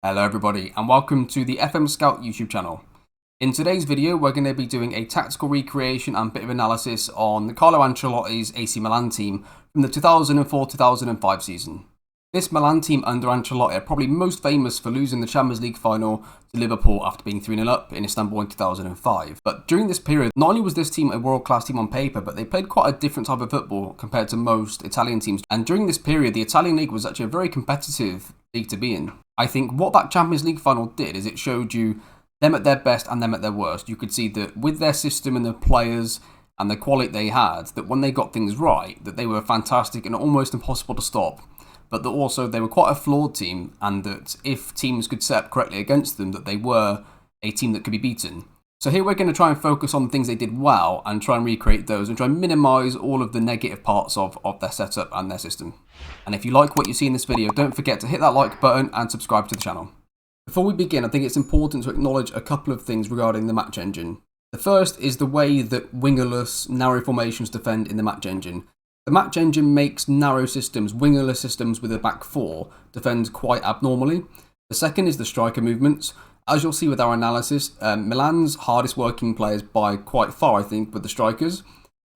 Hello everybody and welcome to the FMSCOUT YouTube channel. In today's video we're going to be doing a tactical recreation and bit of analysis on Carlo Ancelotti's AC Milan team from the 2004-2005 season. This Milan team under Ancelotti are probably most famous for losing the Champions League final to Liverpool after being 3-0 up in Istanbul in 2005. But during this period, not only was this team a world-class team on paper, but they played quite a different type of football compared to most Italian teams. And during this period, the Italian league was actually a very competitive league to be in. I think what that Champions League final did is it showed you them at their best and them at their worst. You could see that with their system and the players and the quality they had, that when they got things right, that they were fantastic and almost impossible to stop. But that also they were quite a flawed team, and that if teams could set up correctly against them, that they were a team that could be beaten. So here we're going to try and focus on things they did well and try and recreate those and try and minimise all of the negative parts of their setup and their system. And if you like what you see in this video, don't forget to hit that like button and subscribe to the channel. Before we begin, I think it's important to acknowledge a couple of things regarding the match engine. The first is the way that wingerless, narrow formations defend in the match engine. The match engine makes narrow systems, wingerless systems with a back four, defend quite abnormally. The second is the striker movements. As you'll see with our analysis, Milan's hardest working players by quite far, I think, with the strikers.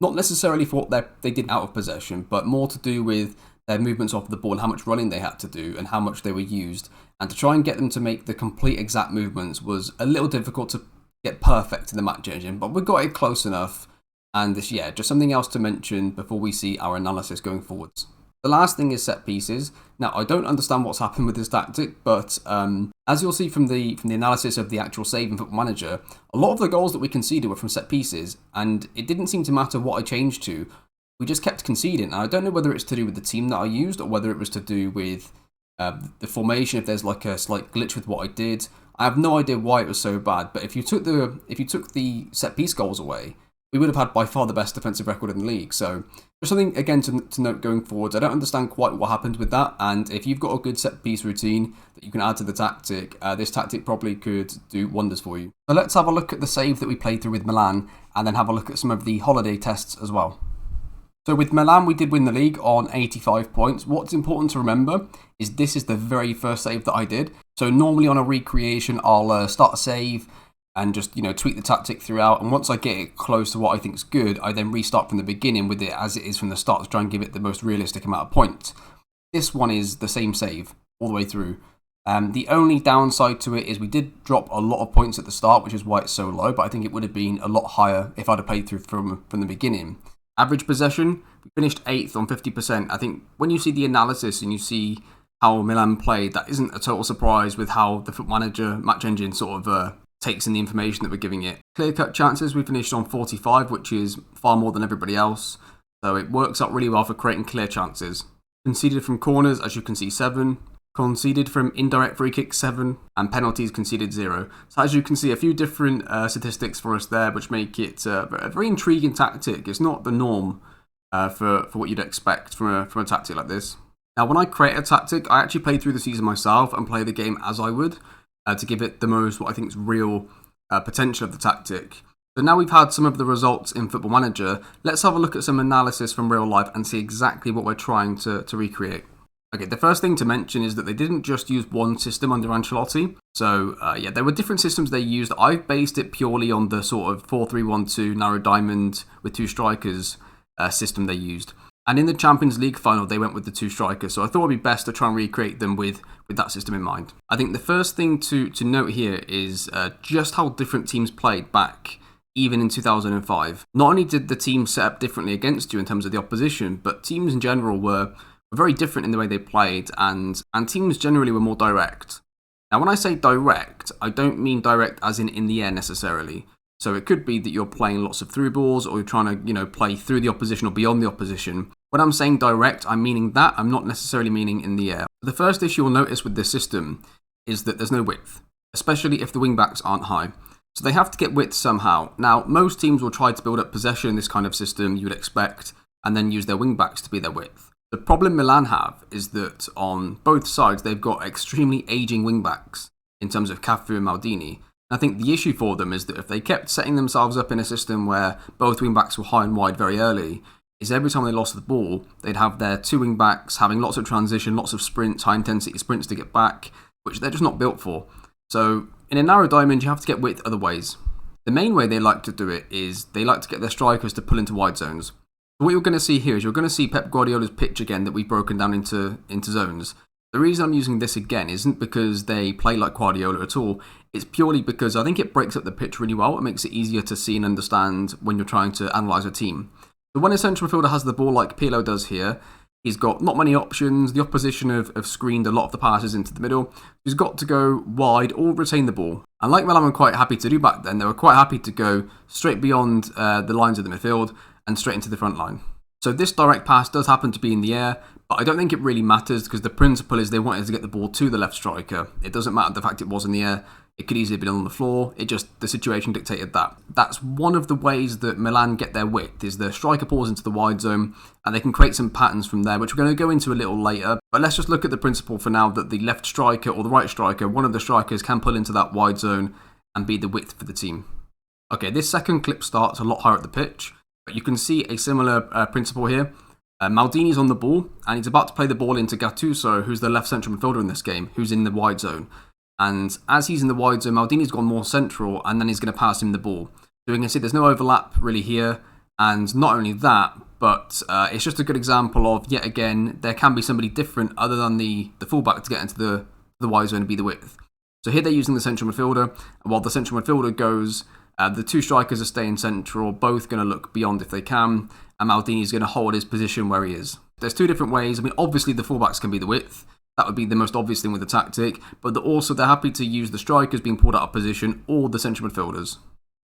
Not necessarily for what they did out of possession, but more to do with their movements off the ball and how much running they had to do and how much they were used. And to try and get them to make the complete exact movements was a little difficult to get perfect in the match engine, but we got it close enough. And this, yeah, just something else to mention before we see our analysis going forwards. The last thing is set pieces. Now, I don't understand what's happened with this tactic, but as you'll see from the analysis of the actual save in Football Manager, a lot of the goals that we conceded were from set pieces, and it didn't seem to matter what I changed to. We just kept conceding, and I don't know whether it's to do with the team that I used or whether it was to do with the formation, if there's like a slight glitch with what I did. I have no idea why it was so bad, but if you took the set piece goals away, we would have had by far the best defensive record in the league. So just something, again, to note going forward. I don't understand quite what happened with that. And if you've got a good set-piece routine that you can add to the tactic, this tactic probably could do wonders for you. So let's have a look at the save that we played through with Milan and then have a look at some of the holiday tests as well. So with Milan, we did win the league on 85 points. What's important to remember is this is the very first save that I did. So normally on a recreation, I'll start a save and just, tweak the tactic throughout. And once I get it close to what I think is good, I then restart from the beginning with it as it is from the start to try and give it the most realistic amount of points. This one is the same save all the way through. The only downside to it is we did drop a lot of points at the start, which is why it's so low, but I think it would have been a lot higher if I'd have played through from the beginning. Average possession, we finished 8th on 50%. I think when you see the analysis and you see how Milan played, that isn't a total surprise with how the Football Manager match engine sort of takes in the information that we're giving it. Clear-cut chances, we finished on 45, which is far more than everybody else. So it works out really well for creating clear chances. Conceded from corners, as you can see, 7. Conceded from indirect free kicks, 7. And penalties conceded, 0. So as you can see, a few different statistics for us there, which make it a very intriguing tactic. It's not the norm for what you'd expect from a tactic like this. Now, when I create a tactic, I actually play through the season myself and play the game as I would. To give it the most, what I think is real potential of the tactic. So now we've had some of the results in Football Manager, let's have a look at some analysis from real life and see exactly what we're trying to recreate. Okay, the first thing to mention is that they didn't just use one system under Ancelotti. So yeah, there were different systems they used. I've based it purely on the sort of 4-3-1-2 narrow diamond with 2 strikers system they used. And in the Champions League final, they went with the 2 strikers. So I thought it would be best to try and recreate them with that system in mind. I think the first thing to note here is just how different teams played back, even in 2005. Not only did the team set up differently against you in terms of the opposition, but teams in general were very different in the way they played, and teams generally were more direct. Now, when I say direct, I don't mean direct as in the air necessarily. So it could be that you're playing lots of through balls or you're trying to, play through the opposition or beyond the opposition. When I'm saying direct, I'm meaning that. I'm not necessarily meaning in the air. The first issue you'll notice with this system is that there's no width, especially if the wing-backs aren't high. So they have to get width somehow. Now, most teams will try to build up possession in this kind of system, you would expect, and then use their wing-backs to be their width. The problem Milan have is that on both sides, they've got extremely aging wing-backs in terms of Cafu and Maldini. I think the issue for them is that if they kept setting themselves up in a system where both wing-backs were high and wide very early, is every time they lost the ball, they'd have their 2 wing-backs having lots of transition, lots of sprints, high-intensity sprints to get back, which they're just not built for. So in a narrow diamond, you have to get width other ways. The main way they like to do it is they like to get their strikers to pull into wide zones. So what you're going to see here is you're going to see Pep Guardiola's pitch again that we've broken down into zones. The reason I'm using this again isn't because they play like Guardiola at all. It's purely because I think it breaks up the pitch really well. It makes it easier to see and understand when you're trying to analyse a team. So when a central midfielder has the ball like Pirlo does here, he's got not many options. The opposition have screened a lot of the passes into the middle. He's got to go wide or retain the ball. And like Milan were quite happy to do back then, they were quite happy to go straight beyond the lines of the midfield and straight into the front line. So this direct pass does happen to be in the air, but I don't think it really matters because the principle is they wanted to get the ball to the left striker. It doesn't matter the fact it was in the air. It could easily have been on the floor. The situation dictated that. That's one of the ways that Milan get their width, is the striker pulls into the wide zone and they can create some patterns from there, which we're going to go into a little later. But let's just look at the principle for now that the left striker or the right striker, one of the strikers, can pull into that wide zone and be the width for the team. Okay, this second clip starts a lot higher at the pitch, but you can see a similar principle here. Maldini's on the ball and he's about to play the ball into Gattuso, who's the left central midfielder in this game, who's in the wide zone. And as he's in the wide zone, Maldini's gone more central and then he's going to pass him the ball. So you can see there's no overlap really here. And not only that, but it's just a good example of, yet again, there can be somebody different other than the fullback to get into the wide zone and be the width. So here they're using the central midfielder. And while the central midfielder goes, the two strikers are staying central, both going to look beyond if they can. And Maldini's going to hold his position where he is. There's two different ways. I mean, obviously the fullbacks can be the width. That would be the most obvious thing with the tactic, but they're happy to use the strikers being pulled out of position or the central midfielders.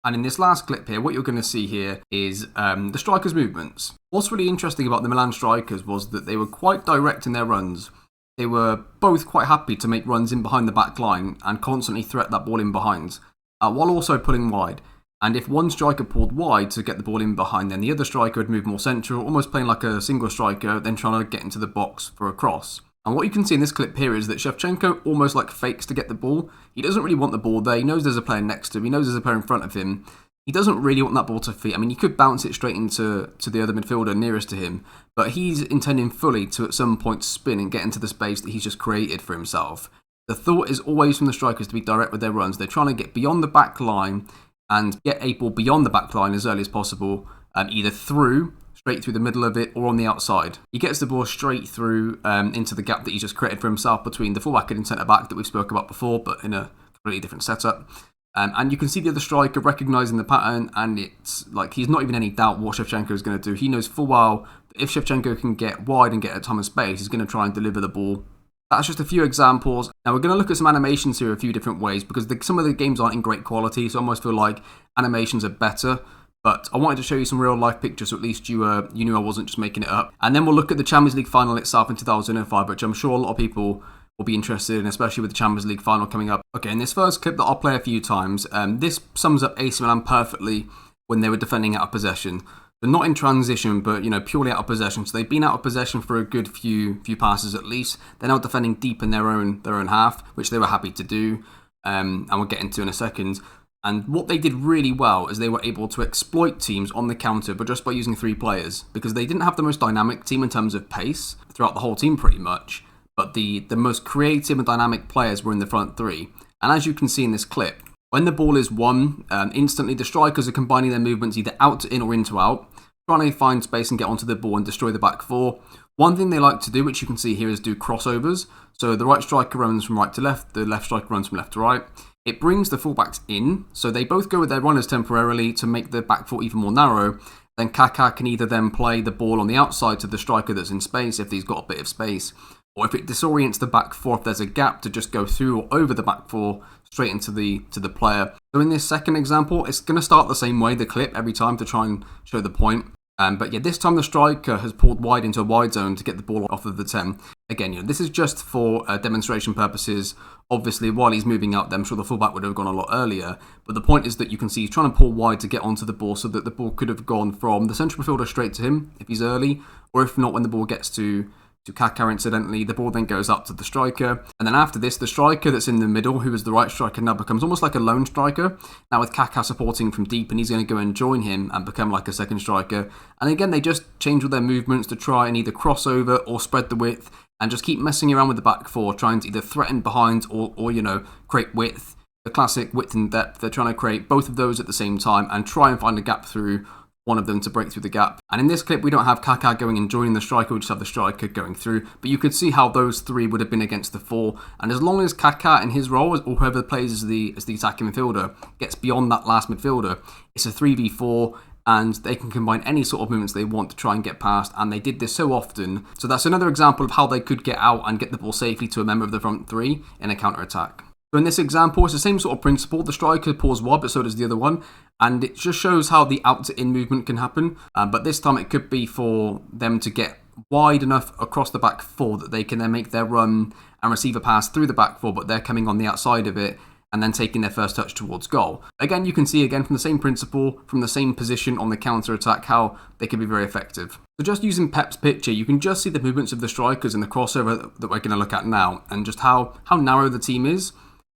And in this last clip here, what you're going to see here is the strikers' movements. What's really interesting about the Milan strikers was that they were quite direct in their runs. They were both quite happy to make runs in behind the back line and constantly threat that ball in behind, while also pulling wide. And if one striker pulled wide to get the ball in behind, then the other striker would move more central, almost playing like a single striker, then trying to get into the box for a cross. And what you can see in this clip here is that Shevchenko almost like fakes to get the ball. He doesn't really want the ball there. He knows there's a player next to him. He knows there's a player in front of him. He doesn't really want that ball to feet. I mean, he could bounce it straight into the other midfielder nearest to him, but he's intending fully to at some point spin and get into the space that he's just created for himself. The thought is always from the strikers to be direct with their runs. They're trying to get beyond the back line and get a ball beyond the back line as early as possible, either straight through the middle of it or on the outside. He gets the ball straight through into the gap that he's just created for himself between the fullback and centre-back that we've spoke about before, but in a completely different setup. And you can see the other striker recognising the pattern, and it's like he's not even any doubt what Shevchenko is going to do. He knows full well that if Shevchenko can get wide and get a ton of space, he's going to try and deliver the ball. That's just a few examples. Now we're going to look at some animations here a few different ways because some of the games aren't in great quality, so I almost feel like animations are better. But I wanted to show you some real life pictures so at least you knew I wasn't just making it up. And then we'll look at the Champions League final itself in 2005, which I'm sure a lot of people will be interested in, especially with the Champions League final coming up. Okay, in this first clip that I'll play a few times, this sums up AC Milan perfectly when they were defending out of possession. So not in transition, but purely out of possession. So they've been out of possession for a good few passes at least. They're now defending deep in their own half, which they were happy to do, and we'll get into in a second. And what they did really well is they were able to exploit teams on the counter, but just by using 3 players, because they didn't have the most dynamic team in terms of pace throughout the whole team pretty much, but the most creative and dynamic players were in the front 3. And as you can see in this clip, when the ball is won, instantly the strikers are combining their movements either out to in or in to out, trying to find space and get onto the ball and destroy the back 4. One thing they like to do, which you can see here, is do crossovers. So the right striker runs from right to left, the left striker runs from left to right. It brings the fullbacks in, so they both go with their runners temporarily to make the back 4 even more narrow. Then Kaká can either then play the ball on the outside to the striker that's in space if he's got a bit of space, or if it disorients the back 4, if there's a gap, to just go through or over the back 4 straight into the player. So in this second example, it's going to start the same way, the clip, every time to try and show the point. But yeah, this time the striker has pulled wide into a wide zone to get the ball off of the 10. Again, this is just for demonstration purposes. Obviously, while he's moving out there, I'm sure the fullback would have gone a lot earlier. But the point is that you can see he's trying to pull wide to get onto the ball so that the ball could have gone from the central midfielder straight to him if he's early, or if not, when the ball gets to Kaká incidentally, the ball then goes up to the striker. And then after this, the striker that's in the middle, who is the right striker, now becomes almost like a lone striker. Now with Kaká supporting from deep, and he's going to go and join him and become like a second striker. And again, they just change all their movements to try and either cross over or spread the width. and just keep messing around with the back four, trying to either threaten behind or you know, create width. The classic width and depth, they're trying to create both of those at the same time and try and find a gap through one of them to break through the gap. And in this clip, we don't have Kaká going and joining the striker, we just have the striker going through. But you could see how those three would have been against the four. And as long as Kaká in his role, or whoever plays as the attacking midfielder, gets beyond that last midfielder, it's a 3v4, and they can combine any sort of movements they want to try and get past, and they did this so often. So that's another example of how they could get out and get the ball safely to a member of the front three in a counter-attack. So in this example, it's the same sort of principle. The striker pulls wide, but so does the other one. And it just shows how the out-to-in movement can happen. But this time it could be for them to get wide enough across the back four that they can then make their run and receive a pass through the back four, but they're coming on the outside of it and then taking their first touch towards goal. Again, you can see again from the same principle, from the same position on the counter-attack, how they can be very effective. So just using Pep's picture, you can just see the movements of the strikers in the crossover that we're going to look at now, and just how narrow the team is,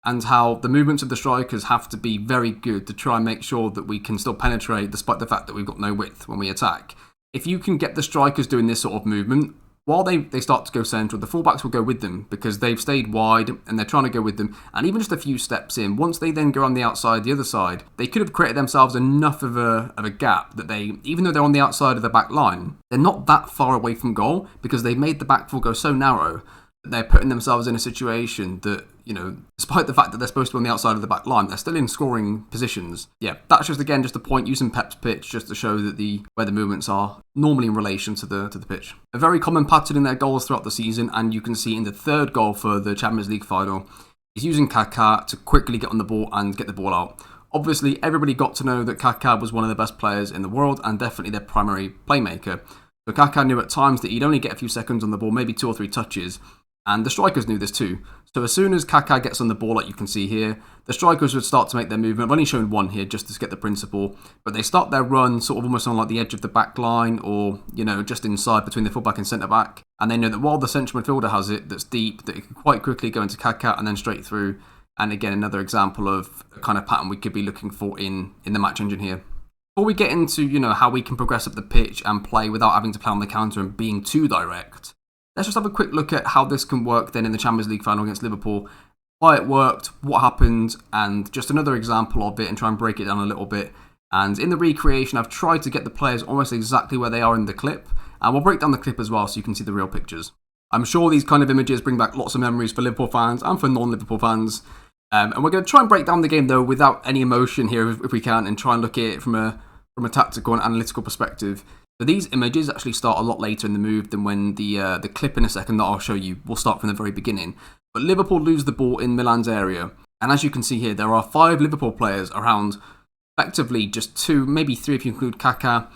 and how the movements of the strikers have to be very good to try and make sure that we can still penetrate despite the fact that we've got no width when we attack. If you can get the strikers doing this sort of movement, while they start to go central, the fullbacks will go with them because they've stayed wide and they're trying to go with them. And even just a few steps in, once they then go on the outside, the other side, they could have created themselves enough of a gap that they, even though they're on the outside of the back line, they're not that far away from goal because they've made the back four go so narrow that they're putting themselves in a situation that, you know, despite the fact that they're supposed to be on the outside of the back line, they're still in scoring positions. Yeah, that's just, again, just a point using Pep's pitch just to show that where the movements are normally in relation to the pitch. A very common pattern in their goals throughout the season, and you can see in the third goal for the Champions League final, is using Kaká to quickly get on the ball and get the ball out. Obviously, everybody got to know that Kaká was one of the best players in the world and definitely their primary playmaker. So Kaká knew at times that he'd only get a few seconds on the ball, maybe 2 or 3 touches, and the strikers knew this too. So as soon as Kaká gets on the ball, like you can see here, the strikers would start to make their movement. I've only shown one here just to get the principle, but they start their run sort of almost on like the edge of the back line, or, you know, just inside between the fullback and centre back. And they know that while the central midfielder has it, that's deep, that it can quite quickly go into Kaká and then straight through. And again, another example of a kind of pattern we could be looking for in the match engine here. Before we get into, you know, how we can progress up the pitch and play without having to play on the counter and being too direct, let's just have a quick look at how this can work then in the Champions League final against Liverpool. Why it worked, what happened, and just another example of it and try and break it down a little bit. And in the recreation, I've tried to get the players almost exactly where they are in the clip. And we'll break down the clip as well so you can see the real pictures. I'm sure these kind of images bring back lots of memories for Liverpool fans and for non-Liverpool fans. And we're going to try and break down the game though without any emotion here if we can, and try and look at it from a tactical and analytical perspective. So these images actually start a lot later in the move than when the clip in a second that I'll show you will start from the very beginning. But Liverpool lose the ball in Milan's area. And as you can see here, there are 5 Liverpool players around, effectively just 2, maybe 3 if you include Kaká.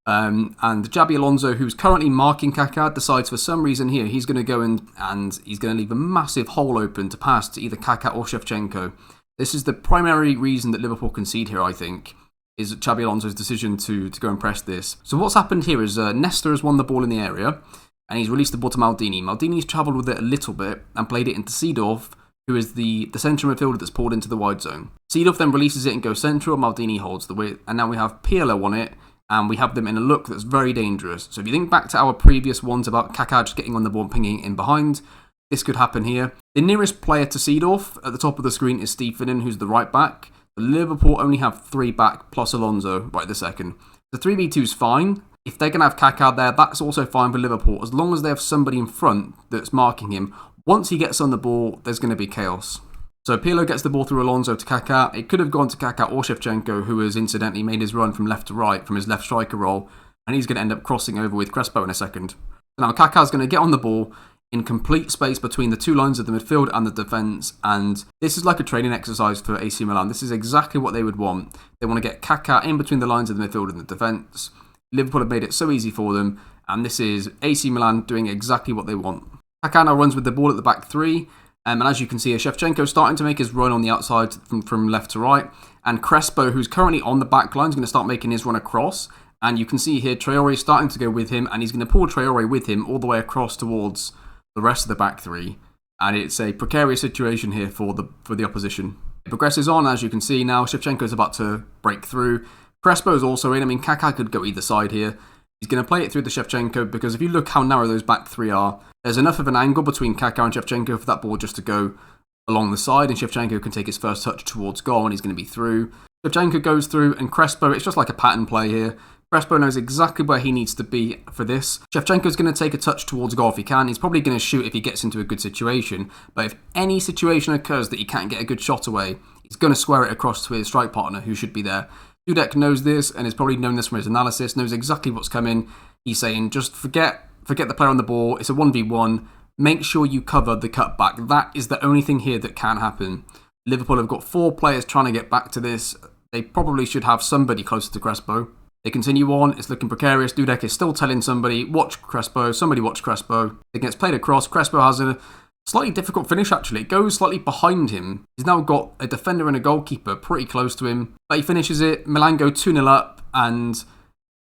And Xabi Alonso, who's currently marking Kaká, decides for some reason here he's going to go in and he's going to leave a massive hole open to pass to either Kaká or Shevchenko. This is the primary reason that Liverpool concede here, I think, is Xabi Alonso's decision to go and press this. So what's happened here is Nesta has won the ball in the area, and he's released the ball to Maldini. Maldini's travelled with it a little bit and played it into Seedorf, who is the central midfielder that's pulled into the wide zone. Seedorf then releases it and goes central, Maldini holds the width, and now we have Pirlo on it, and we have them in a look that's very dangerous. So if you think back to our previous ones about Kaká just getting on the ball and pinging in behind, this could happen here. The nearest player to Seedorf at the top of the screen is Stephen, who's the right back. Liverpool only have 3 back plus Alonso right this second. The 3v2 is fine. If they're going to have Kaká there, that's also fine for Liverpool, as long as they have somebody in front that's marking him. Once he gets on the ball, there's going to be chaos. So Pirlo gets the ball through Alonso to Kaká. It could have gone to Kaká or Shevchenko, who has incidentally made his run from left to right from his left striker role, and he's going to end up crossing over with Crespo in a second. Now Kaká's going to get on the ball in complete space between the 2 lines of the midfield and the defence, and this is like a training exercise for AC Milan. This is exactly what they would want. They want to get Kaká in between the lines of the midfield and the defence. Liverpool have made it so easy for them, and this is AC Milan doing exactly what they want. Kaká now runs with the ball at the back 3, and as you can see, Shevchenko starting to make his run on the outside from left to right, and Crespo, who's currently on the back line, is going to start making his run across, and you can see here Traoré starting to go with him, and he's going to pull Traoré with him all the way across towards the rest of the back 3, and it's a precarious situation here for the opposition. It progresses on, as you can see now. Shevchenko is about to break through. Crespo is also in. I mean, Kaká could go either side here. He's going to play it through the Shevchenko because if you look how narrow those back three are, there's enough of an angle between Kaká and Shevchenko for that ball just to go along the side, and Shevchenko can take his first touch towards goal and he's going to be through. Shevchenko goes through, and Crespo, it's just like a pattern play here. Crespo knows exactly where he needs to be for this. Shevchenko's going to take a touch towards goal if he can. He's probably going to shoot if he gets into a good situation, but if any situation occurs that he can't get a good shot away, he's going to square it across to his strike partner who should be there. Dudek knows this and has probably known this from his analysis, knows exactly what's coming. He's saying, just forget the player on the ball. It's a 1v1. Make sure you cover the cutback. That is the only thing here that can happen. Liverpool have got 4 players trying to get back to this. They probably should have somebody closer to Crespo. They continue on. It's looking precarious. Dudek is still telling somebody, watch Crespo. Somebody watch Crespo. It gets played across. Crespo has a slightly difficult finish, actually. It goes slightly behind him. He's now got a defender and a goalkeeper pretty close to him. But he finishes it. Milan go 2-0 up, and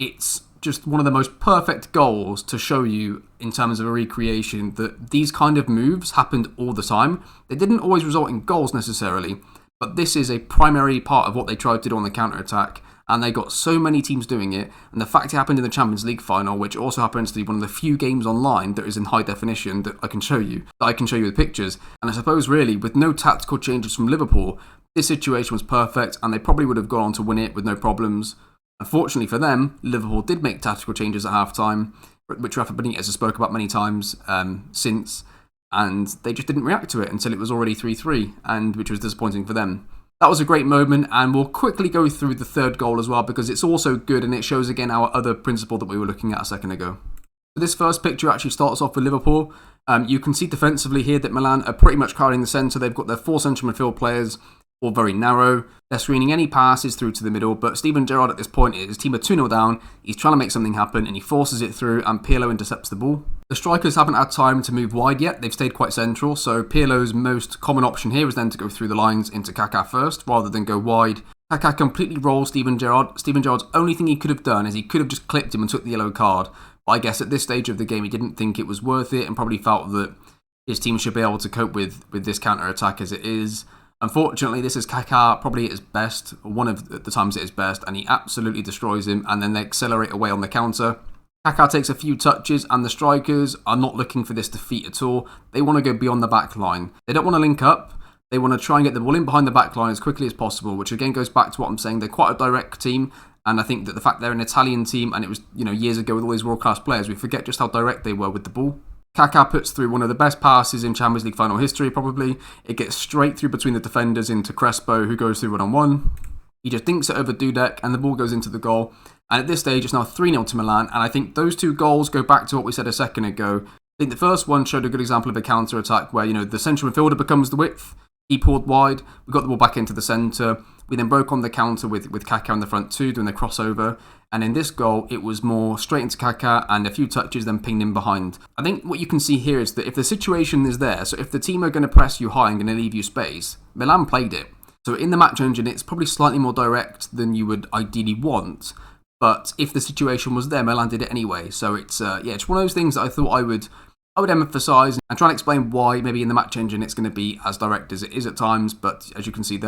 it's just one of the most perfect goals to show you in terms of a recreation that these kind of moves happened all the time. They didn't always result in goals necessarily, but this is a primary part of what they tried to do on the counter-attack, and they got so many teams doing it, and the fact it happened in the Champions League final, which also happens to be one of the few games online that is in high definition that I can show you with pictures, and I suppose really with no tactical changes from Liverpool, this situation was perfect, and they probably would have gone on to win it with no problems. Unfortunately for them, Liverpool did make tactical changes at half-time, which Rafa Benitez has spoke about many times since, and they just didn't react to it until it was already 3-3, and which was disappointing for them. That was a great moment, and we'll quickly go through the third goal as well, because it's also good, and it shows again our other principle that we were looking at a second ago. This first picture actually starts off with Liverpool. You can see defensively here that Milan are pretty much crowding the centre. They've got their 4 central midfield players, all very narrow. They're screening any passes through to the middle, but Steven Gerrard at this point, his team are 2-0 down, he's trying to make something happen, and he forces it through, and Pirlo intercepts the ball. The strikers haven't had time to move wide yet, they've stayed quite central, so Pirlo's most common option here is then to go through the lines into Kaká first, rather than go wide. Kaká completely rolls Steven Gerrard. Steven Gerrard's only thing he could have done is he could have just clipped him and took the yellow card, but I guess at this stage of the game he didn't think it was worth it, and probably felt that his team should be able to cope with this counter-attack as it is. Unfortunately, this is Kaká probably at his best, one of the times at his best, and he absolutely destroys him, and then they accelerate away on the counter. Kaká takes a few touches, and the strikers are not looking for this defeat at all. They want to go beyond the back line. They don't want to link up. They want to try and get the ball in behind the back line as quickly as possible, which again goes back to what I'm saying. They're quite a direct team, and I think that the fact they're an Italian team, and it was years ago with all these world-class players, we forget just how direct they were with the ball. Kaká puts through one of the best passes in Champions League final history, probably. It gets straight through between the defenders into Crespo, who goes through one-on-one. He just dinks it over Dudek, and the ball goes into the goal. And at this stage, it's now 3-0 to Milan, and I think those 2 goals go back to what we said a second ago. I think the first one showed a good example of a counter-attack where, the central midfielder becomes the width. He pulled wide, we got the ball back into the centre. We then broke on the counter with Kaká in the front 2, doing the crossover. And in this goal, it was more straight into Kaká and a few touches, then pinged in behind. I think what you can see here is that if the situation is there, so if the team are going to press you high and going to leave you space, Milan played it. So in the match engine, it's probably slightly more direct than you would ideally want. But if the situation was there, Milan did it anyway. So it's it's one of those things that I thought I would emphasise and try and explain why maybe in the match engine it's going to be as direct as it is at times. But as you can see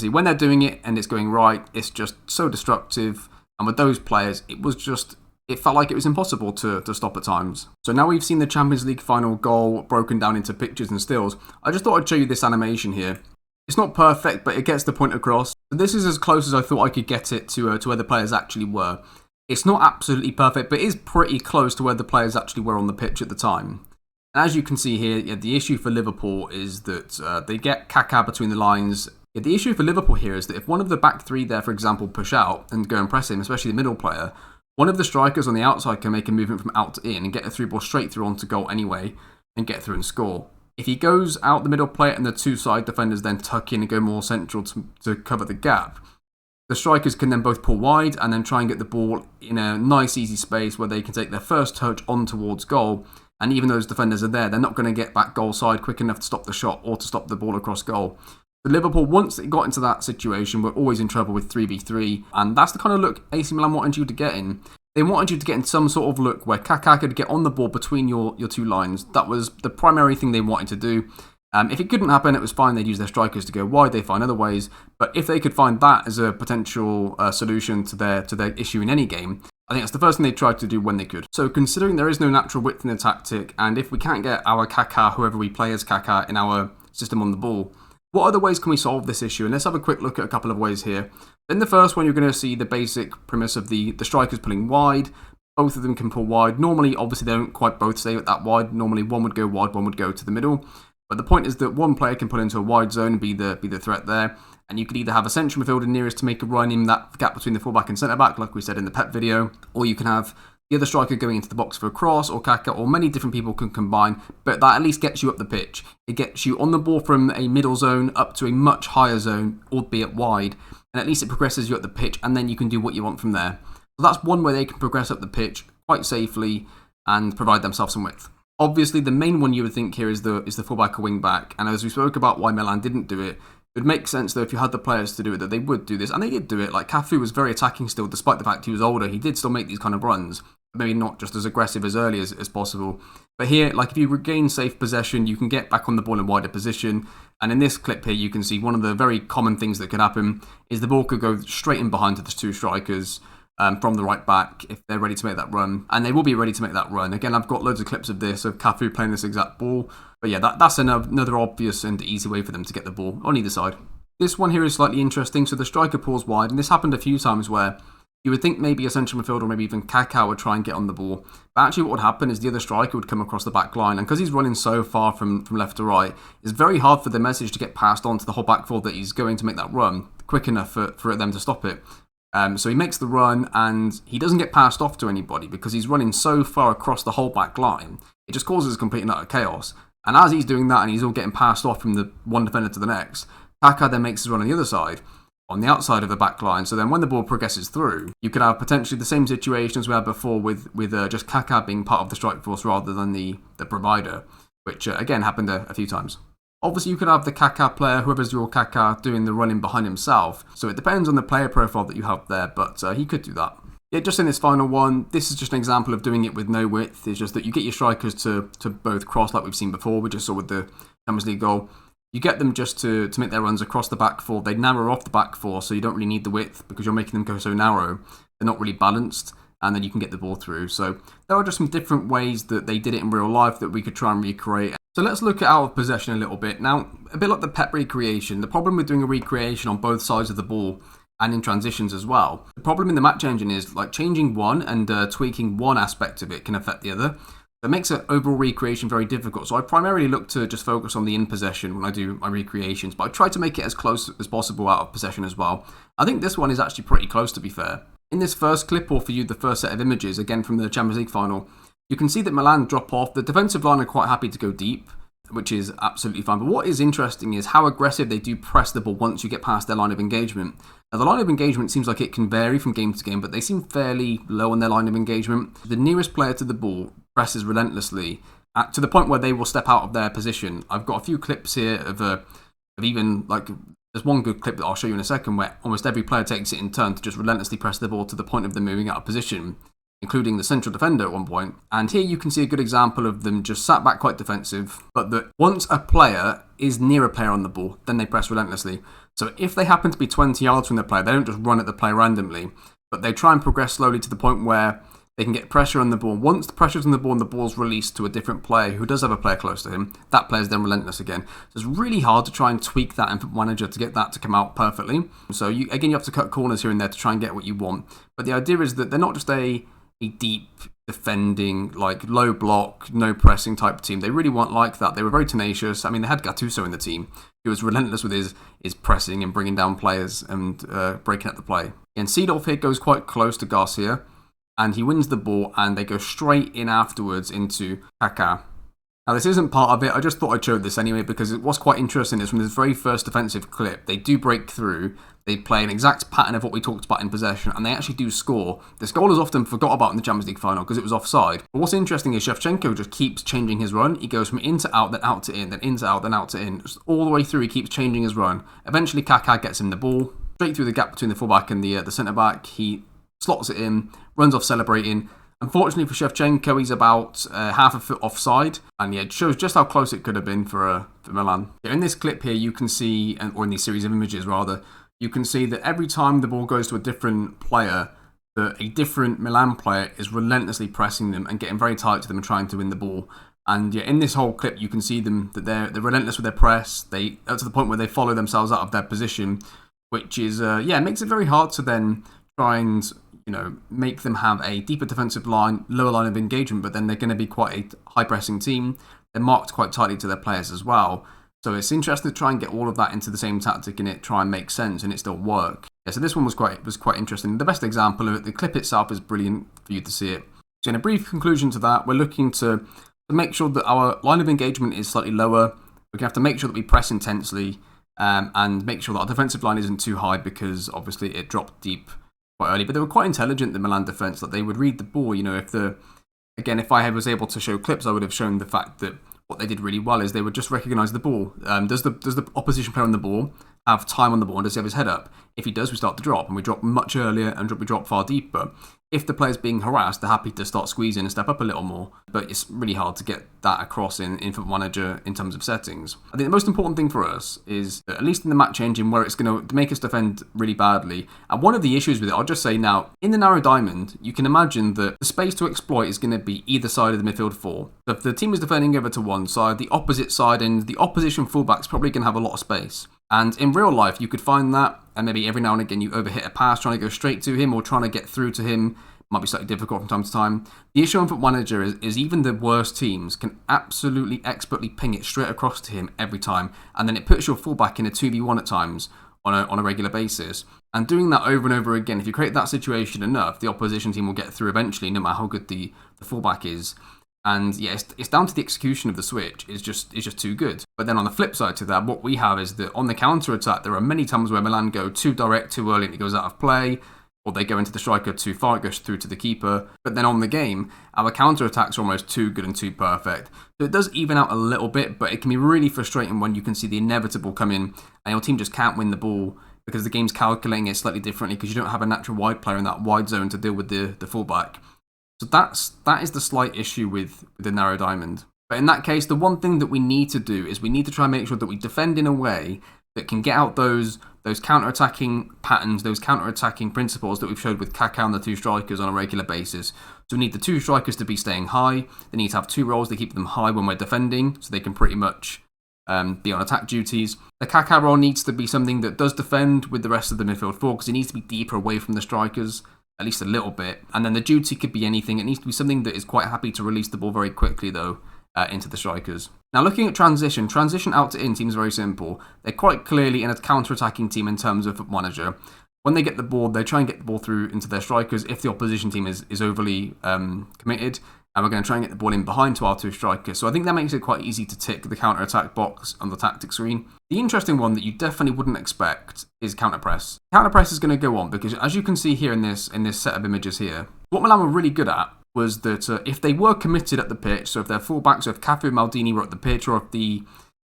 when they're doing it and it's going right, it's just so destructive. And with those players, it felt like it was impossible to stop at times. So now we've seen the Champions League final goal broken down into pictures and stills. I just thought I'd show you this animation here. It's not perfect, but it gets the point across. So this is as close as I thought I could get it to where the players actually were. It's not absolutely perfect, but it is pretty close to where the players actually were on the pitch at the time. And as you can see here, the issue for Liverpool is that they get Kaká between the lines. The issue for Liverpool here is that if one of the back 3 there, for example, push out and go and press him, especially the middle player, one of the strikers on the outside can make a movement from out to in and get a through ball straight through onto goal anyway and get through and score. If he goes out the middle player and the 2 side defenders then tuck in and go more central to cover the gap, the strikers can then both pull wide and then try and get the ball in a nice easy space where they can take their first touch on towards goal. And even though those defenders are there, they're not going to get back goal side quick enough to stop the shot or to stop the ball across goal. But Liverpool, once it got into that situation, were always in trouble with 3v3, and that's the kind of look AC Milan wanted you to get in. They wanted you to get in some sort of look where Kaká could get on the ball between your 2 lines. That was the primary thing they wanted to do. If it couldn't happen, it was fine. They'd use their strikers to go wide. They find other ways. But if they could find that as a potential solution to their issue in any game, I think that's the first thing they tried to do when they could. So considering there is no natural width in the tactic, and if we can't get our Kaká, whoever we play as Kaká, in our system on the ball, what other ways can we solve this issue? And let's have a quick look at a couple of ways here. In the first one, you're going to see the basic premise of the strikers pulling wide. Both of them can pull wide. Normally, obviously, they don't quite both stay that wide. Normally, one would go wide, one would go to the middle. But the point is that one player can pull into a wide zone and be the threat there. And you could either have a central midfielder nearest to make a run in that gap between the fullback and centre-back, like we said in the Pep video. Or you can have the other striker going into the box for a cross, or Kaká, or many different people can combine. But that at least gets you up the pitch. It gets you on the ball from a middle zone up to a much higher zone, albeit wide. And at least it progresses you up the pitch, and then you can do what you want from there. So that's one way they can progress up the pitch quite safely and provide themselves some width. Obviously, the main one you would think here is the fullback or wing back. And as we spoke about why Milan didn't do it, it would make sense though if you had the players to do it that they would do this, and they did do it. Like Cafu was very attacking still, despite the fact he was older. He did still make these kind of runs, maybe not just as aggressive as early as possible. But here, like if you regain safe possession, you can get back on the ball in wider position. And in this clip here, you can see one of the very common things that could happen is the ball could go straight in behind to the two strikers. From the right back, if they're ready to make that run. And they will be ready to make that run. Again, I've got loads of clips of this, of Cafu playing this exact ball. But yeah, that's another obvious and easy way for them to get the ball on either side. This one here is slightly interesting. So the striker pulls wide, and this happened a few times where you would think maybe a central midfielder or maybe even Kaká would try and get on the ball. But actually what would happen is the other striker would come across the back line. And because he's running so far from left to right, it's very hard for the message to get passed on to the whole back four that he's going to make that run quick enough for them to stop it. So he makes the run, and he doesn't get passed off to anybody because he's running so far across the whole back line. It just causes complete and utter chaos. And as he's doing that and he's all getting passed off from the one defender to the next, Kaká then makes his run on the other side, on the outside of the back line. So then when the ball progresses through, you could have potentially the same situation as we had before with just Kaká being part of the strike force rather than the provider, which again happened a few times. Obviously, you could have the Kaká player, whoever's your Kaká, doing the running behind himself. So it depends on the player profile that you have there, but he could do that. Yeah, just in this final one, this is just an example of doing it with no width. It's just that you get your strikers to both cross like we've seen before. We just saw with the Champions League goal. You get them just to make their runs across the back four. They narrow off the back four, so you don't really need the width because you're making them go so narrow. They're not really balanced, and then you can get the ball through. So there are just some different ways that they did it in real life that we could try and recreate. So let's look at out of possession a little bit. Now, a bit like the Pep recreation, the problem with doing a recreation on both sides of the ball and in transitions as well, the problem in the match engine is like changing one and tweaking one aspect of it can affect the other. That makes an overall recreation very difficult. So I primarily look to just focus on the in possession when I do my recreations, but I try to make it as close as possible out of possession as well. I think this one is actually pretty close, to be fair. In this first clip, or for you, the first set of images, again from the Champions League final, you can see that Milan drop off. The defensive line are quite happy to go deep, which is absolutely fine. But what is interesting is how aggressive they do press the ball once you get past their line of engagement. Now, the line of engagement seems like it can vary from game to game, but they seem fairly low on their line of engagement. The nearest player to the ball presses relentlessly to the point where they will step out of their position. I've got a few clips here of even, like, there's one good clip that I'll show you in a second where almost every player takes it in turn to just relentlessly press the ball to the point of them moving out of position, including the central defender at one point. And here you can see a good example of them just sat back quite defensive, but that once a player is near a player on the ball, then they press relentlessly. So if they happen to be 20 yards from the player, they don't just run at the player randomly, but they try and progress slowly to the point where they can get pressure on the ball. Once the pressure's on the ball and the ball's released to a different player who does have a player close to him, that player's then relentless again. So it's really hard to try and tweak that in Football Manager to get that to come out perfectly. So you have to cut corners here and there to try and get what you want. But the idea is that they're not just a deep defending, like low block, no pressing type team. They really weren't like that. They were very tenacious. I mean, they had Gattuso in the team. He was relentless with his pressing and bringing down players and breaking up the play. And Seedorf here goes quite close to Garcia, and he wins the ball, and they go straight in afterwards into Kaká. Now, this isn't part of it. I just thought I'd show this anyway because it was quite interesting. It's from this very first defensive clip. They do break through. They play an exact pattern of what we talked about in possession, and they actually do score. This goal is often forgot about in the Champions League final because it was offside. But what's interesting is Shevchenko just keeps changing his run. He goes from in to out, then out to in, then in to out, then out to in. Just all the way through, he keeps changing his run. Eventually, Kaká gets him the ball. Straight through the gap between the fullback and the centre-back. He slots it in, runs off celebrating. Unfortunately for Shevchenko, he's about half a foot offside, and yeah, it shows just how close it could have been for Milan. In this clip here, you can see, or in this series of images rather, you can see that every time the ball goes to a different player, that a different Milan player is relentlessly pressing them and getting very tight to them and trying to win the ball. And yeah, in this whole clip, you can see them that they're relentless with their press. They up to the point where they follow themselves out of their position, which is makes it very hard to then try and make them have a deeper defensive line, lower line of engagement. But then they're going to be quite a high pressing team. They're marked quite tightly to their players as well. So it's interesting to try and get all of that into the same tactic and it try and make sense and it still work. Yeah, so this one was quite interesting. The best example of it, the clip itself is brilliant for you to see it. So in a brief conclusion to that, we're looking to make sure that our line of engagement is slightly lower. We're going to have to make sure that we press intensely and make sure that our defensive line isn't too high because obviously it dropped deep quite early. But they were quite intelligent, the Milan defence, that they would read the ball. If I was able to show clips, I would have shown the fact that what they did really well is they would just recognise the ball. Does the opposition player on the ball have time on the ball and does he have his head up? If he does, we start to drop and we drop much earlier and we drop far deeper. If the player's being harassed, they're happy to start squeezing and step up a little more. But it's really hard to get that across in Football Manager in terms of settings. I think the most important thing for us is that, at least in the match engine, where it's going to make us defend really badly. And one of the issues with it, I'll just say now, in the narrow diamond, you can imagine that the space to exploit is going to be either side of the midfield four. So if the team is defending over to one side, the opposite side and the opposition fullback's probably going to have a lot of space. And in real life, you could find that, and maybe every now and again you overhit a pass trying to go straight to him or trying to get through to him. Might be slightly difficult from time to time. The issue on Football Manager is even the worst teams can absolutely expertly ping it straight across to him every time, and then it puts your fullback in a 2v1 at times on a regular basis. And doing that over and over again, if you create that situation enough, the opposition team will get through eventually, no matter how good the fullback is. And yeah, it's down to the execution of the switch. It's just too good. But then on the flip side to that, what we have is that on the counter attack, there are many times where Milan go too direct, too early, and it goes out of play. Or they go into the striker too far, it goes through to the keeper. But then on the game, our counter-attacks are almost too good and too perfect. So it does even out a little bit, but it can be really frustrating when you can see the inevitable come in and your team just can't win the ball because the game's calculating it slightly differently because you don't have a natural wide player in that wide zone to deal with the fullback. So that is the slight issue with the narrow diamond. But in that case, the one thing that we need to do is we need to try and make sure that we defend in a way that can get out those counter-attacking patterns, those counter-attacking principles that we've showed with Kaká and the two strikers on a regular basis. So we need the two strikers to be staying high. They need to have two roles to keep them high when we're defending, so they can pretty much be on attack duties. The Kaká role needs to be something that does defend with the rest of the midfield four, because it needs to be deeper away from the strikers, at least a little bit. And then the duty could be anything. It needs to be something that is quite happy to release the ball very quickly, though, into the strikers. Now, looking at transition out to in seems very simple. They're quite clearly in a counter-attacking team in terms of Football Manager. When they get the ball, they try and get the ball through into their strikers if the opposition team is overly committed. And we're going to try and get the ball in behind to our two strikers. So I think that makes it quite easy to tick the counter-attack box on the tactics screen. The interesting one that you definitely wouldn't expect is counter-press. Counter-press is going to go on because, as you can see here in this set of images here, what Milan were really good at was that if they were committed at the pitch, so if their fullbacks, so if Cafu and Maldini were at the pitch, or if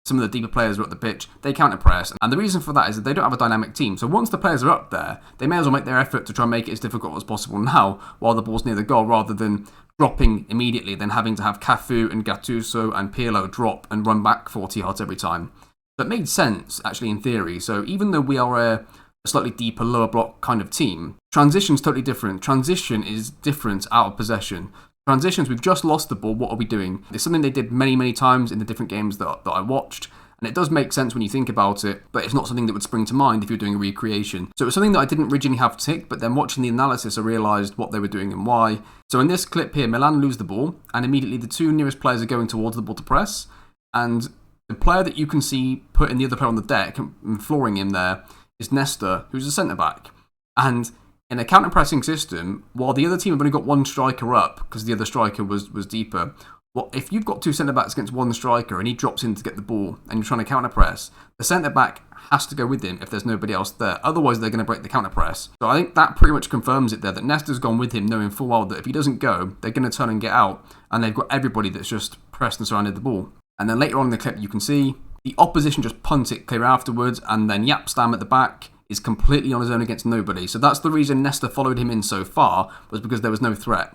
some of the deeper players were at the pitch, they counter-press. And the reason for that is that they don't have a dynamic team. So once the players are up there, they may as well make their effort to try and make it as difficult as possible now while the ball's near the goal, rather than dropping immediately, then having to have Cafu and Gattuso and Pirlo drop and run back 40 yards every time. So it made sense, actually, in theory. So even though we are a slightly deeper, lower block kind of team, transition's totally different. Transition is different out of possession. Transitions, we've just lost the ball, what are we doing? It's something they did many, many times in the different games that I watched, and it does make sense when you think about it, but it's not something that would spring to mind if you're doing a recreation. So it was something that I didn't originally have ticked, but then watching the analysis I realised what they were doing and why. So in this clip here, Milan lose the ball, and immediately the two nearest players are going towards the ball to press, and the player that you can see putting the other player on the deck and flooring him there is Nesta, who's a centre-back. And in a counter-pressing system, while the other team have only got one striker up, because the other striker was deeper, well, if you've got two centre-backs against one striker and he drops in to get the ball and you're trying to counter-press, the centre-back has to go with him if there's nobody else there. Otherwise, they're going to break the counter-press. So I think that pretty much confirms it there, that Nesta's gone with him, knowing full well that if he doesn't go, they're going to turn and get out, and they've got everybody that's just pressed and surrounded the ball. And then later on in the clip, you can see the opposition just punt it clear afterwards, and then Yapstam at the back is completely on his own against nobody. So that's the reason Nesta followed him in so far, was because there was no threat.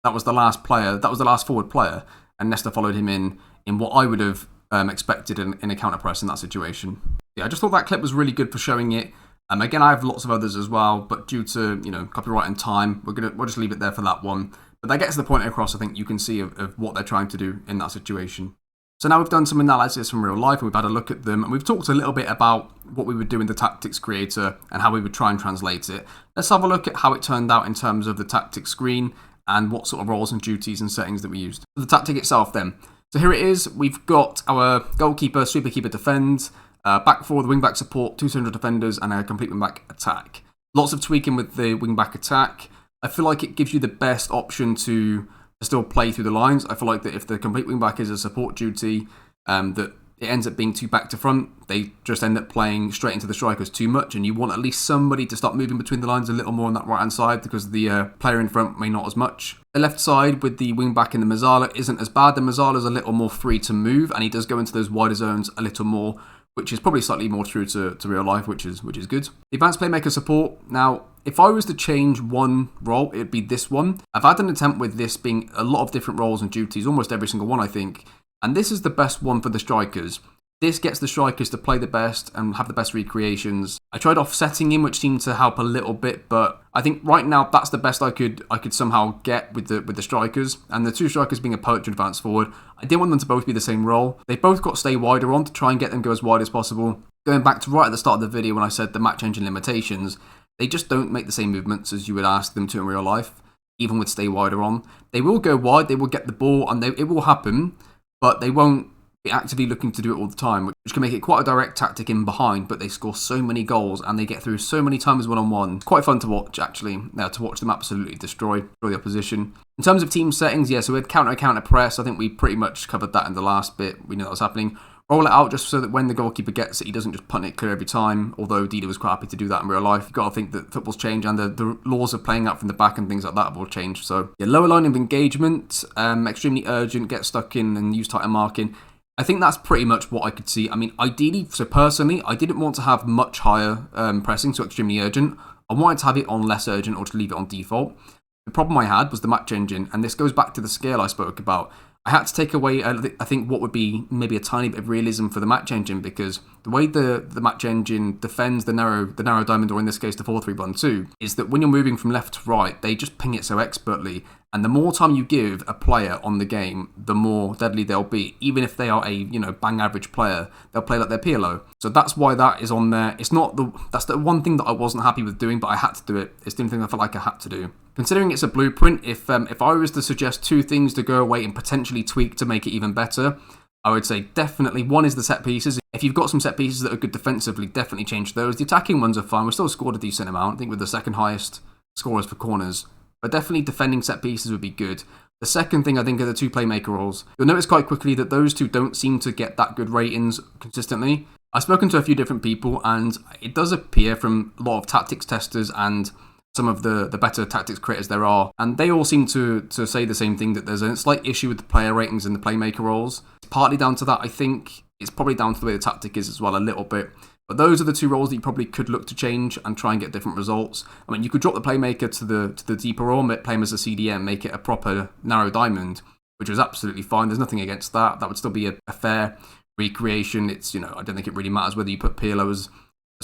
That was the last player, that was the last forward player, and Nesta followed him in what I would have expected in a counter-press in that situation. Yeah, I just thought that clip was really good for showing it. Again, I have lots of others as well, but due to copyright and time, we'll just leave it there for that one. But that gets the point across, I think you can see of what they're trying to do in that situation. So now we've done some analysis from real life and we've had a look at them and we've talked a little bit about what we would do in the tactics creator and how we would try and translate it. Let's have a look at how it turned out in terms of the tactics screen and what sort of roles and duties and settings that we used. The tactic itself then. So here it is. We've got our goalkeeper, sweeper keeper defend, back four, the wing back support, 200 defenders and a complete wing back attack. Lots of tweaking with the wing back attack. I feel like it gives you the best option to still play through the lines. I feel like that if the complete wing back is a support duty, that it ends up being too back to front. They just end up playing straight into the strikers too much, and you want at least somebody to start moving between the lines a little more on that right hand side because the player in front may not as much. The left side with the wing back in the Mazzala isn't as bad. The Mazzala's a little more free to move, and he does go into those wider zones a little more, which is probably slightly more true to real life, which is good. The advanced playmaker support. Now, if I was to change one role, it would be this one. I've had an attempt with this being a lot of different roles and duties, almost every single one, I think. And this is the best one for the strikers. This gets the strikers to play the best and have the best recreations. I tried offsetting him, which seemed to help a little bit, but I think right now that's the best I could somehow get with the strikers. And the two strikers being a poacher and advance forward, I didn't want them to both be the same role. They both got stay wider on to try and get them go as wide as possible. Going back to right at the start of the video when I said the match engine limitations, they just don't make the same movements as you would ask them to in real life, even with stay wider on. They will go wide, they will get the ball, and it will happen, but they won't be actively looking to do it all the time, which can make it quite a direct tactic in behind, but they score so many goals and they get through so many times one-on-one. It's quite fun to watch, actually, to watch them absolutely destroy the opposition. In terms of team settings, yeah, so we had counter press. I think we pretty much covered that in the last bit. We know that was happening. Roll it out just so that when the goalkeeper gets it, he doesn't just punt it clear every time, although Dida was quite happy to do that in real life. You've got to think that football's changed and the laws of playing out from the back and things like that have all changed. So, yeah, lower line of engagement, extremely urgent, get stuck in and use tighter marking. I think that's pretty much what I could see. I mean, ideally, so personally, I didn't want to have much higher pressing, so extremely urgent. I wanted to have it on less urgent or to leave it on default. The problem I had was the match engine, and this goes back to the scale I spoke about. I had to take away, I think, what would be maybe a tiny bit of realism for the match engine, because the way the match engine defends the narrow diamond, or in this case the 4-3-1-2, is that when you're moving from left to right, they just ping it so expertly. And the more time you give a player on the game, the more deadly they'll be. Even if they are a bang average player, they'll play like they're Pirlo. So that's why that is on there. That's the one thing that I wasn't happy with doing, but I had to do it. It's the only thing I felt like I had to do. Considering it's a blueprint, if I was to suggest two things to go away and potentially tweak to make it even better, I would say definitely one is the set pieces. If you've got some set pieces that are good defensively, definitely change those. The attacking ones are fine. We still scored a decent amount. I think we're the second highest scorers for corners. But definitely defending set pieces would be good. The second thing I think are the two playmaker roles. You'll notice quite quickly that those two don't seem to get that good ratings consistently. I've spoken to a few different people and it does appear from a lot of tactics testers and some of the better tactics creators there are, and they all seem to say the same thing, that there's a slight issue with the player ratings and the playmaker roles. It's partly down to that, I think. It's probably down to the way the tactic is as well, a little bit. But those are the two roles that you probably could look to change and try and get different results. I mean, you could drop the playmaker to the deeper role, play him as a CDM, make it a proper narrow diamond, which was absolutely fine. There's nothing against that. That would still be a fair recreation. It's, I don't think it really matters whether you put Pirlo as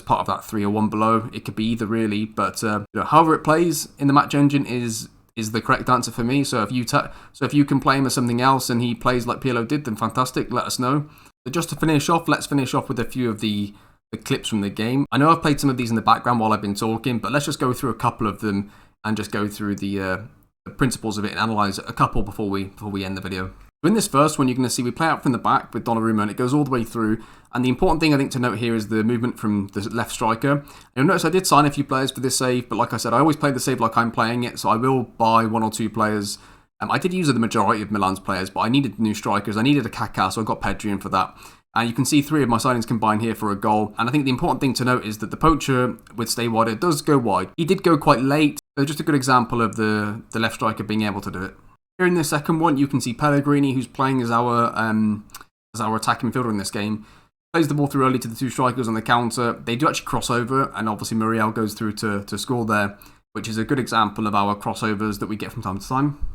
part of that 3 or 1 below. It could be either, really. But however it plays in the match engine is the correct answer for me. So if you can play him as something else and he plays like Pirlo did, then fantastic. Let us know. So just to finish off, let's finish off with a few of the clips from the game. I know I've played some of these in the background while I've been talking, but let's just go through a couple of them and just go through the principles of it and analyse a couple before we end the video. So in this first one, you're going to see we play out from the back with Donnarumma, and it goes all the way through. And the important thing I think to note here is the movement from the left striker. And you'll notice I did sign a few players for this save, but like I said, I always play the save like I'm playing it, so I will buy 1 or 2 players. I did use the majority of Milan's players, but I needed new strikers. I needed a Kaká, so I got Pedri in for that. And you can see 3 of my signings combined here for a goal. And I think the important thing to note is that the poacher with stay wider does go wide. He did go quite late, but just a good example of the left striker being able to do it. Here in the second one, you can see Pellegrini, who's playing as our attacking midfielder in this game. Plays the ball through early to the 2 strikers on the counter. They do actually cross over, and obviously Muriel goes through to score there, which is a good example of our crossovers that we get from time to time.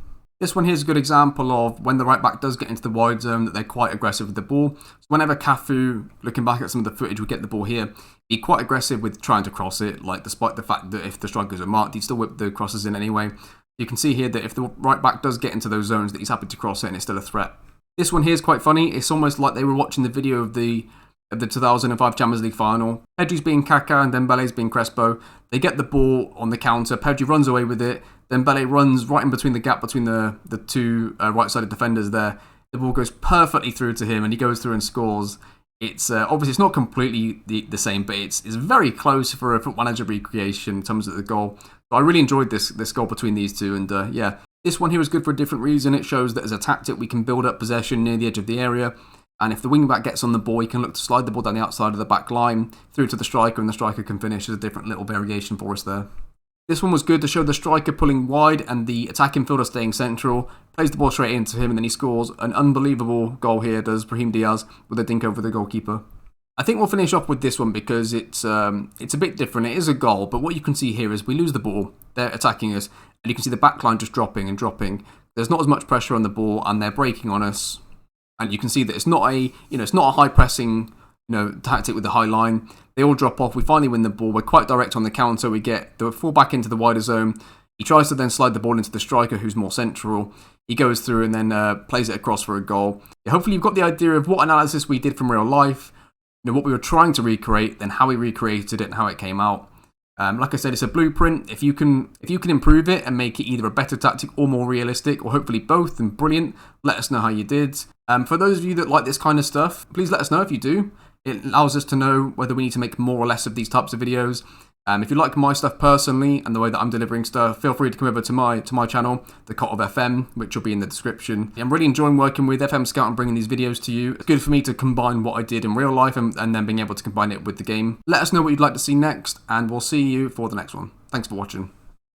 This one here is a good example of when the right back does get into the wide zone that they're quite aggressive with the ball. So whenever Cafu, looking back at some of the footage, would get the ball here, he'd quite aggressive with trying to cross it, like despite the fact that if the strikers are marked, he'd still whip the crosses in anyway. You can see here that if the right back does get into those zones, that he's happy to cross it and it's still a threat. This one here is quite funny. It's almost like they were watching the video of the 2005 Champions League final. Pedri's being Kaká and Dembele's being Crespo. They get the ball on the counter. Pedri runs away with it. Dembele runs right in between the gap between the two right-sided defenders there. The ball goes perfectly through to him and he goes through and scores. It's obviously it's not completely the same, but it's very close for a Foot Manager recreation in terms of the goal. So I really enjoyed this goal between these two, and yeah, this one here was good for a different reason. It shows that as a tactic we can build up possession near the edge of the area, and if the wing-back gets on the ball, he can look to slide the ball down the outside of the back line through to the striker, and the striker can finish as a different little variation for us there. This one was good to show the striker pulling wide and the attacking fielder staying central. Plays the ball straight into him and then he scores an unbelievable goal here, does Brahim Diaz, with a dink over the goalkeeper. I think we'll finish off with this one because it's a bit different. It is a goal, but what you can see here is we lose the ball, they're attacking us, and you can see the back line just dropping and dropping. There's not as much pressure on the ball and they're breaking on us. And you can see that it's not a high pressing tactic with the high line. They all drop off. We finally win the ball. We're quite direct on the counter. We get the full back into the wider zone. He tries to then slide the ball into the striker, who's more central. He goes through and then plays it across for a goal. Yeah, hopefully you've got the idea of what analysis we did from real life, what we were trying to recreate, then how we recreated it and how it came out. Like I said, it's a blueprint. If you can improve it and make it either a better tactic or more realistic, or hopefully both, then brilliant. Let us know how you did. For those of you that like this kind of stuff, please let us know if you do. It allows us to know whether we need to make more or less of these types of videos. If you like my stuff personally and the way that I'm delivering stuff, feel free to come over to my channel, The Cult of FM, which will be in the description. I'm really enjoying working with FMSCOUT and bringing these videos to you. It's good for me to combine what I did in real life and then being able to combine it with the game. Let us know what you'd like to see next, and we'll see you for the next one. Thanks for watching.